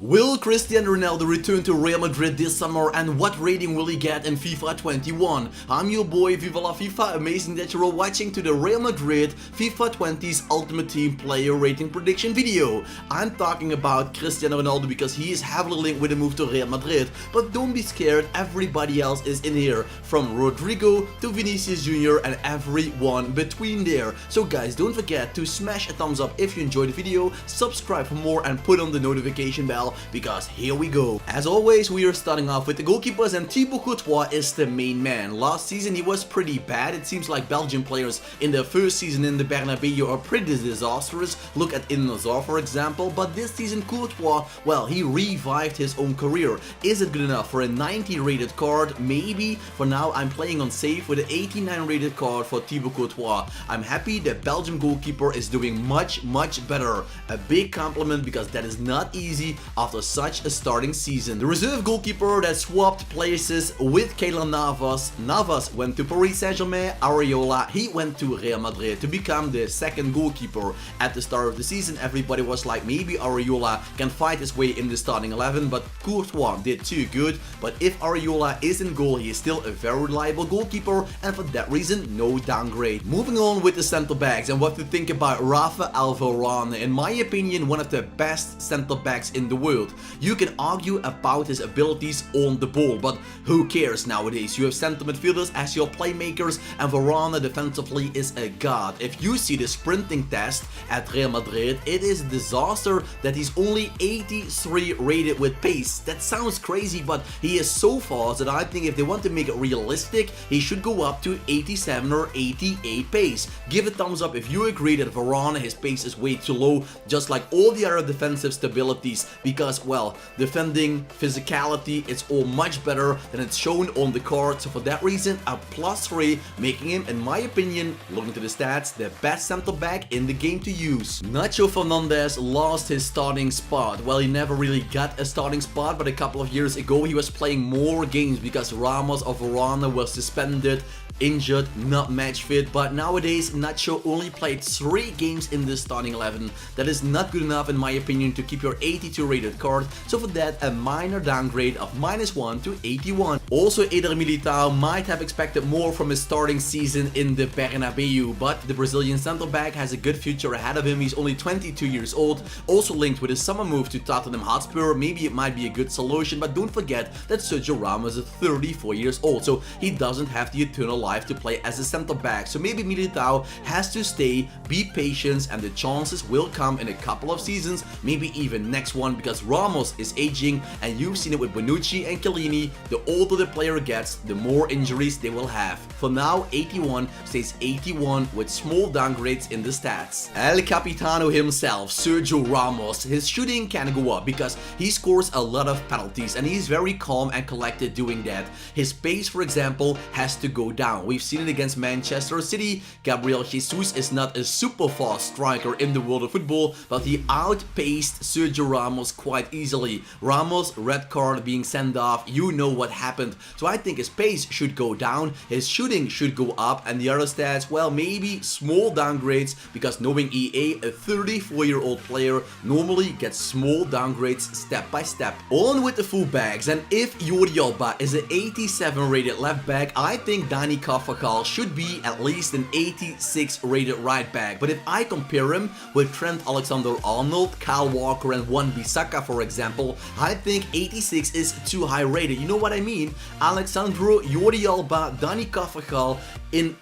Will Cristiano Ronaldo return to Real Madrid this summer, and what rating will he get in FIFA 21? I'm your boy Viva la FIFA, amazing that you're all watching to the Real Madrid FIFA 20's Ultimate Team player rating prediction video. I'm talking about Cristiano Ronaldo because he is heavily linked with a move to Real Madrid, but don't be scared, everybody else is in here, from Rodrigo to Vinicius Jr. and everyone between there. So guys, don't forget to smash a thumbs up if you enjoyed the video, subscribe for more and put on the notification bell, because here we go. As always, we are starting off with the goalkeepers, and Thibaut Courtois is the main man. Last season he was pretty bad. It seems like Belgian players in their first season in the Bernabeu are pretty disastrous. Look at Inazar for example, but this season Courtois, well, he revived his own career. Is it good enough for a 90 rated card? Maybe. For now I'm playing on safe with an 89 rated card for Thibaut Courtois. I'm happy the Belgian goalkeeper is doing much better. A big compliment, because that is not easy after such a starting season. The reserve goalkeeper that swapped places with Keylor Navas. Navas went to Paris Saint-Germain. Areola, he went to Real Madrid to become the second goalkeeper. At the start of the season everybody was like, maybe Areola can fight his way in the starting 11, but Courtois did too good. But if Areola is in goal, he is still a very reliable goalkeeper, and for that reason no downgrade. Moving on with the center backs and what to think about Rafael Varane. In my opinion, one of the best center backs in the world. You can argue about his abilities on the ball, but who cares nowadays? You have center midfielders as your playmakers, and Varane defensively is a god. If you see the sprinting test at Real Madrid, it is a disaster that he's only 83 rated with pace. That sounds crazy, but he is so fast that I think if they want to make it realistic, he should go up to 87 or 88 pace. Give a thumbs up if you agree that Varane, his pace is way too low, just like all the other defensive stabilities, because, well, defending, physicality, it's all much better than it's shown on the card. So for that reason, a +3, making him, in my opinion, looking to the stats, the best center back in the game to use. Nacho Fernandez lost his starting spot. Well, he never really got a starting spot, but a couple of years ago he was playing more games because Ramos or Varane was suspended, injured, not match fit. But nowadays Nacho only played 3 games in the starting 11. That is not good enough in my opinion to keep your 82 rated card, so for that a minor downgrade of -1 to 81. Also, Eder Militao might have expected more from his starting season in the Bernabeu, but the Brazilian center back has a good future ahead of him. He's only 22 years old, also linked with his summer move to Tottenham Hotspur. Maybe it might be a good solution, but don't forget that Sergio Ramos is 34 years old, so he doesn't have the eternal life to play as a center back. So maybe Militao has to stay, be patient, and the chances will come in a couple of seasons, maybe even next one, because Ramos is aging, and you've seen it with Bonucci and Chiellini. The older the player gets, the more injuries they will have. For now, 81 stays 81 with small downgrades in the stats. El Capitano himself, Sergio Ramos, his shooting can go up because he scores a lot of penalties and he's very calm and collected doing that. His pace, for example, has to go down. We've seen it against Manchester City. Gabriel Jesus is not a super fast striker in the world of football, but he outpaced Sergio Ramos quite easily. Ramos, red card, being sent off, you know what happened. So I think his pace should go down, his shooting should go up, and the other stats, well, maybe small downgrades, because knowing EA, a 34-year-old player normally gets small downgrades step by step. On with the fullbacks, and if Jordi Alba is an 87 rated left back, I think Dani Carvajal should be at least an 86 rated right back. But if I compare him with Trent Alexander-Arnold, Kyle Walker and Wan-Bissaka for example, I think 86 is too high rated. You know what I mean? Alexandro, Jordi Alba, Dani Carvajal, in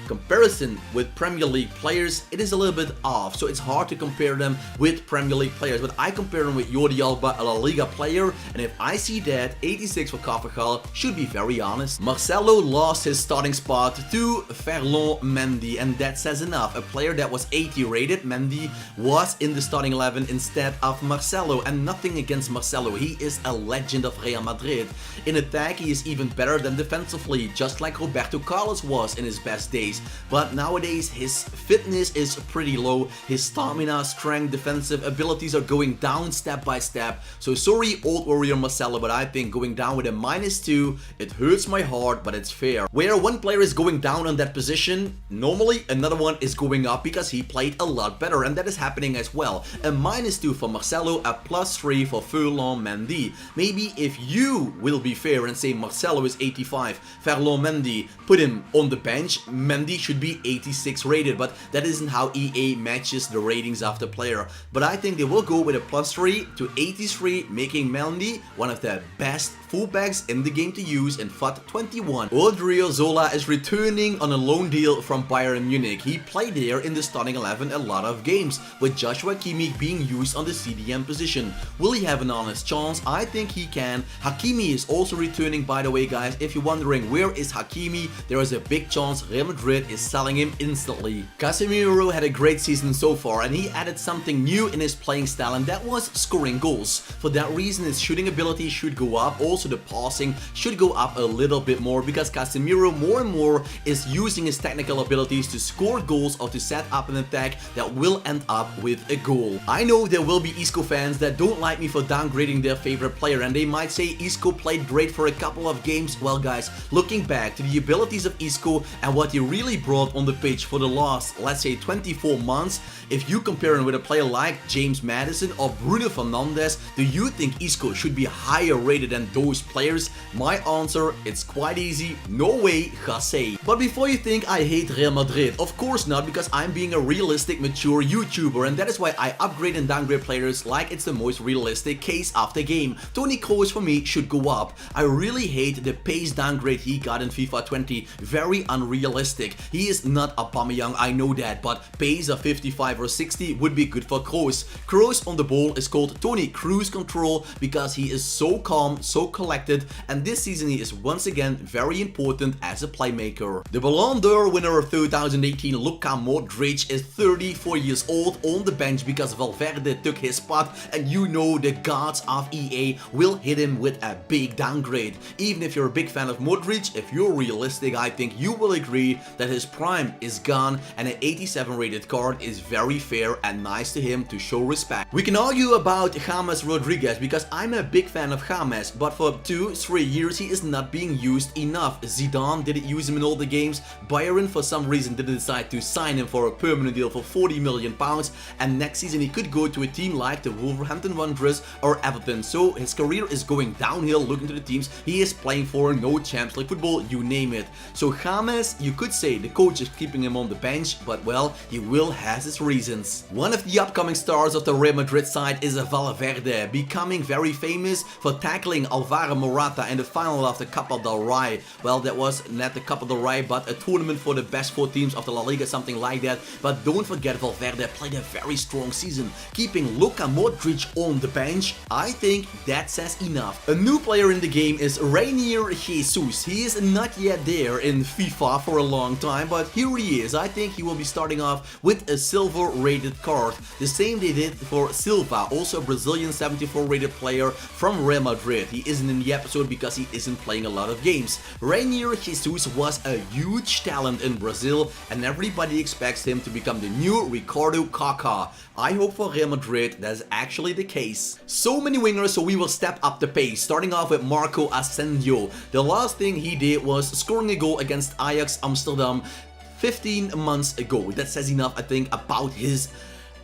comparison with Premier League players, it is a little bit off, so it's hard to compare them with Premier League players. But I compare them with Jordi Alba, a La Liga player, and if I see that, 86 for Carvajal should be very honest. Marcelo lost his starting spot to Ferland Mendy, and that says enough. A player that was 80 rated, Mendy, was in the starting 11 instead of Marcelo, and nothing against Marcelo, he is a legend of Real Madrid. In attack he is even better than defensively, just like Roberto Carlos was in his best days. but nowadays his fitness is pretty low, his stamina, strength, defensive abilities are going down step by step. So sorry old warrior Marcelo, but I think going down with a -2, it hurts my heart, but it's fair. Where one player is going down on that position, normally another one is going up because he played a lot better, and that is happening as well. A -2 for Marcelo, a +3 for Ferland Mendy. Maybe if you will be fair and say Marcelo is 85, Ferland Mendy, put him on the bench, Mendy should be 86 rated, but that isn't how EA matches the ratings of the player. But I think they will go with a +3 to 83, making Mendy one of the best fullbacks in the game to use in FUT 21. Odriozola is returning on a loan deal from Bayern Munich. He played there in the starting 11 a lot of games, with Joshua Kimmich being used on the CDM position. Will he have an honest chance? I think he can. Hakimi is also returning, by the way, guys. If you're wondering where is Hakimi, there is a big chance Real Madrid is selling him instantly. Casemiro had a great season so far, and he added something new in his playing style, and that was scoring goals. For that reason, his shooting ability should go up. Also, the passing should go up a little bit more, because Casemiro more and more is using his technical abilities to score goals or to set up an attack that will end up with a goal. I know there will be Isco fans that don't like me for downgrading their favorite player, and they might say Isco played great for a couple of games. Well guys, looking back to the abilities of Isco and what he really brought on the pitch for the last, let's say, 24 months, if you compare him with a player like James Maddison or Bruno Fernandes, do you think Isco should be higher rated than those players? My answer, it's quite easy, no way, Jose. But before you think I hate Real Madrid, of course not, because I'm being a realistic, mature YouTuber, and that is why I upgrade and downgrade players like it's the most realistic case of the game. Toni Kroos for me should go up. I really hate the pace downgrade he got in FIFA 20, very unrealistic. He is not Aubameyang, I know that, but pace of 55 or 60 would be good for Kroos. Kroos on the ball is called Toni Cruise Control because he is so calm, so collected, and this season he is once again very important as a playmaker. The Ballon d'Or winner of 2018, Luka Modric, is 34 years old on the bench because Valverde took his spot, and you know the gods of EA will hit him with a big downgrade. Even if you're a big fan of Modric, if you're realistic, I think you will agree that his prime is gone, and an 87 rated card is very fair and nice to him to show respect. We can argue about James Rodriguez because I'm a big fan of James, but for 2-3 years he is not being used enough. Zidane didn't use him in all the games, Bayern for some reason didn't decide to sign him for a permanent deal for £40 million, and next season he could go to a team like the Wolverhampton Wanderers or Everton. So his career is going downhill. Looking to the teams he is playing for, no Champions League football, you name it. So James, you could say the coach is keeping him on the bench, but well, he will has his reasons. One of the upcoming stars of the Real Madrid side is Valverde, becoming very famous for tackling Alvaro Morata in the final of the Copa del Rey. Well, that was not the Copa del Rey, but a tournament for the best 4 teams of the La Liga, something like that. But don't forget, Valverde played a very strong season, keeping Luka Modric on the bench. I think that says enough. A new player in the game is Rainier Jesus. He is not yet there in FIFA for a long time, but here he is. I think he will be starting off with a silver rated card, the same they did for Silva, also a Brazilian 74 rated player from Real Madrid. He isn't in the episode because he isn't playing a lot of games. Rainier Jesus was a huge talent in Brazil, and everybody expects him to become the new Ricardo Kaká. I hope for Real Madrid that's actually the case. So many wingers, so we will step up the pace, starting off with Marco Asensio. The last thing he did was scoring a goal against Ajax Amsterdam 15 months ago. That says enough, I think, about his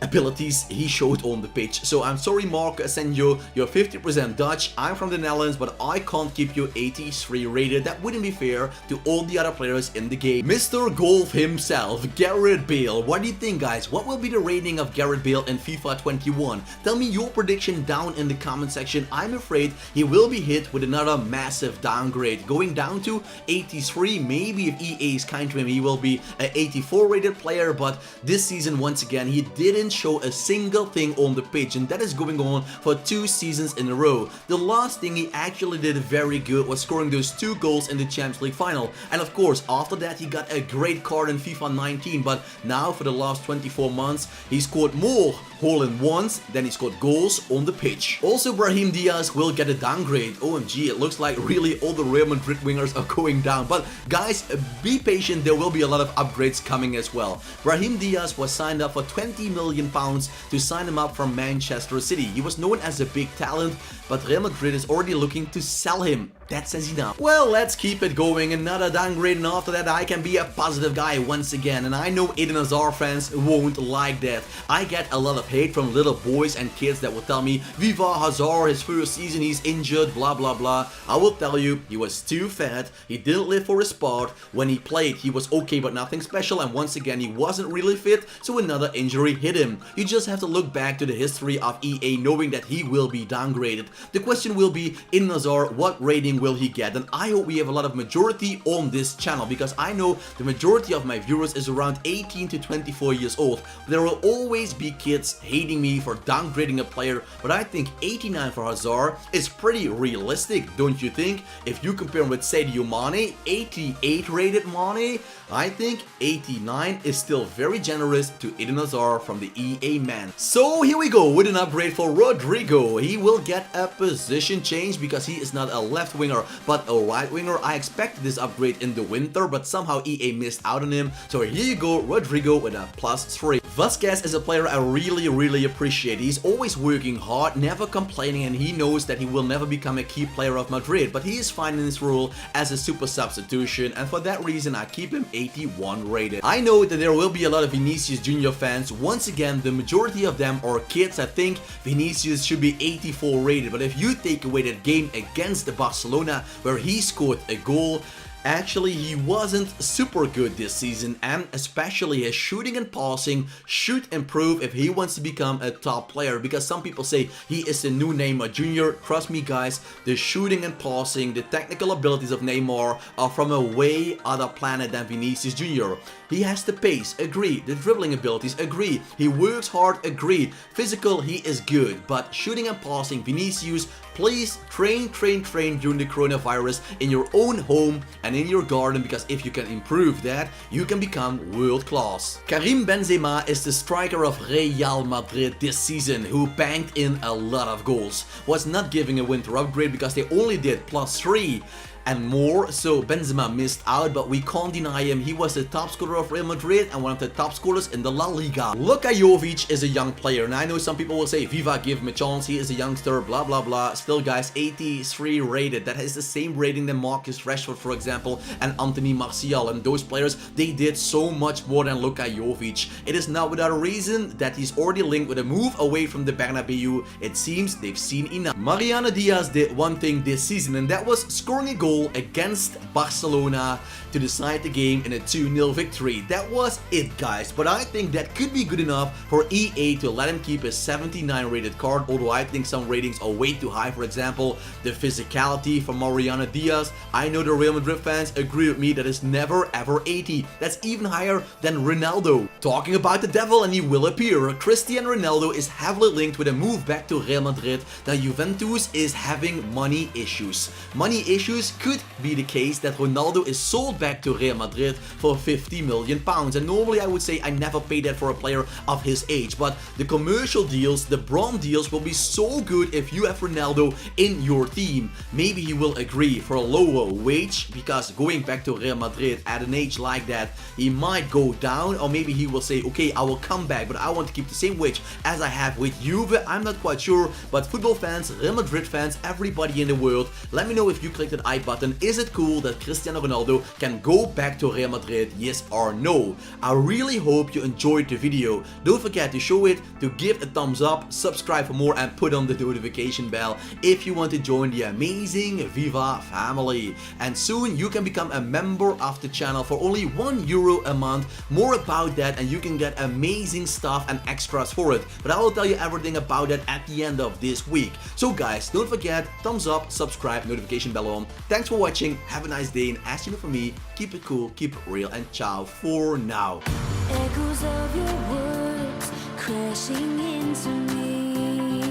abilities he showed on the pitch. So I'm sorry, Marco Asensio, you're 50% Dutch, I'm from the Netherlands, but I can't keep you 83 rated. That wouldn't be fair to all the other players in the game. Mr. Golf himself, Gareth Bale. What do you think, guys? What will be the rating of Gareth Bale in FIFA 21? Tell me your prediction down in the comment section. I'm afraid he will be hit with another massive downgrade, going down to 83. Maybe if EA is kind to him, he will be an 84 rated player, but this season, once again, he didn't show a single thing on the pitch, and that is going on for 2 seasons in a row. The last thing he actually did very good was scoring those 2 goals in the Champions League final, and of course after that he got a great card in FIFA 19, but now for the last 24 months he scored more hole-in-ones than he scored goals on the pitch. Also, Brahim Diaz will get a downgrade. OMG, it looks like really all the Real Madrid wingers are going down. But guys, be patient, there will be a lot of upgrades coming as well. Brahim Diaz was signed up for £20 million to sign him up from Manchester City. He was known as a big talent, but Real Madrid is already looking to sell him. That says enough. Well, let's keep it going. Another downgrade, and after that I can be a positive guy once again. And I know Eden Hazard fans won't like that. I get a lot of hate from little boys and kids that will tell me, Viva Hazard, his first season, he's injured, blah blah blah. I will tell you, he was too fat, he didn't live for his spot. When he played, he was okay but nothing special, and once again he wasn't really fit, so another injury hit him. You just have to look back to the history of EA knowing that he will be downgraded. The question will be, Eden Hazard, what rating will he get? And I hope we have a lot of majority on this channel, because I know the majority of my viewers is around 18 to 24 years old. There will always be kids hating me for downgrading a player, but I think 89 for Hazard is pretty realistic, don't you think? If you compare him with Sadio Mane, 88 rated Mane, I think 89 is still very generous to Eden Hazard from the EA man. So here we go with an upgrade for Rodrigo. He will get a position change because he is not a left winger but a right winger. I expected this upgrade in the winter, but somehow EA missed out on him. So here you go, Rodrigo with a +3. Vasquez is a player I really appreciate. He's always working hard, never complaining, and he knows that he will never become a key player of Madrid, but he is fine in his role as a super substitution, and for that reason I keep him 81 rated. I know that there will be a lot of Vinicius Jr. fans. Once again, the majority of them are kids. I think Vinicius should be 84 rated, but if you take away that game against Barcelona where he scored a goal, actually, he wasn't super good this season, and especially his shooting and passing should improve if he wants to become a top player, because some people say he is the new Neymar Jr. Trust me guys, the shooting and passing, the technical abilities of Neymar are from a way other planet than Vinicius Jr. He has the pace, agree. The dribbling abilities, agree. He works hard, agree. Physical, he is good, but shooting and passing, Vinicius, please train during the coronavirus in your own home and in your garden, because if you can improve that, you can become world class. Karim Benzema is the striker of Real Madrid this season, who banged in a lot of goals. Was not giving a winter upgrade because they only did +3 and more, so Benzema missed out, but we can't deny him. He was the top scorer of Real Madrid and one of the top scorers in the La Liga. Luka Jovic is a young player, and I know some people will say, Viva, give him a chance, he is a youngster, blah blah blah. Still guys, 83 rated. That is the same rating than Marcus Rashford, for example, and Anthony Martial, and those players, they did so much more than Luka Jovic. It is not without a reason that he's already linked with a move away from the Bernabeu. It seems they've seen enough. Mariano Diaz did one thing this season, and that was scoring a goal against Barcelona to decide the game in a 2-0 victory. That was it guys, but I think that could be good enough for EA to let him keep a 79 rated card, although I think some ratings are way too high. For example, the physicality for Mariano Diaz, I know the Real Madrid fans agree with me that is never ever 80. That's even higher than Ronaldo. Talking about the devil, and he will appear. Cristiano Ronaldo is heavily linked with a move back to Real Madrid. That Juventus is having money issues. Money issues could be the case that Ronaldo is sold back to Real Madrid for £50 million, and normally I would say I never pay that for a player of his age, but the commercial deals, the brand deals will be so good if you have Ronaldo in your team. Maybe he will agree for a lower wage, because going back to Real Madrid at an age like that, he might go down, or maybe he will say, okay, I will come back, but I want to keep the same wage as I have with Juve. I'm not quite sure, but football fans, Real Madrid fans, everybody in the world, let me know if you click that I button. Is it cool that Cristiano Ronaldo can go back to Real Madrid, yes or no? I really hope you enjoyed the video. Don't forget to show it, to give a thumbs up, subscribe for more, and put on the notification bell if you want to join the amazing Viva family. And soon you can become a member of the channel for only €1 a month. More about that, and you can get amazing stuff and extras for it. But I will tell you everything about that at the end of this week. So guys, don't forget, thumbs up, subscribe, notification bell on. Thanks for watching, have a nice day, and as you know from me, keep it cool, keep it real, and ciao for now. Echoes of your words crashing into me,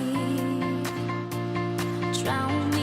drown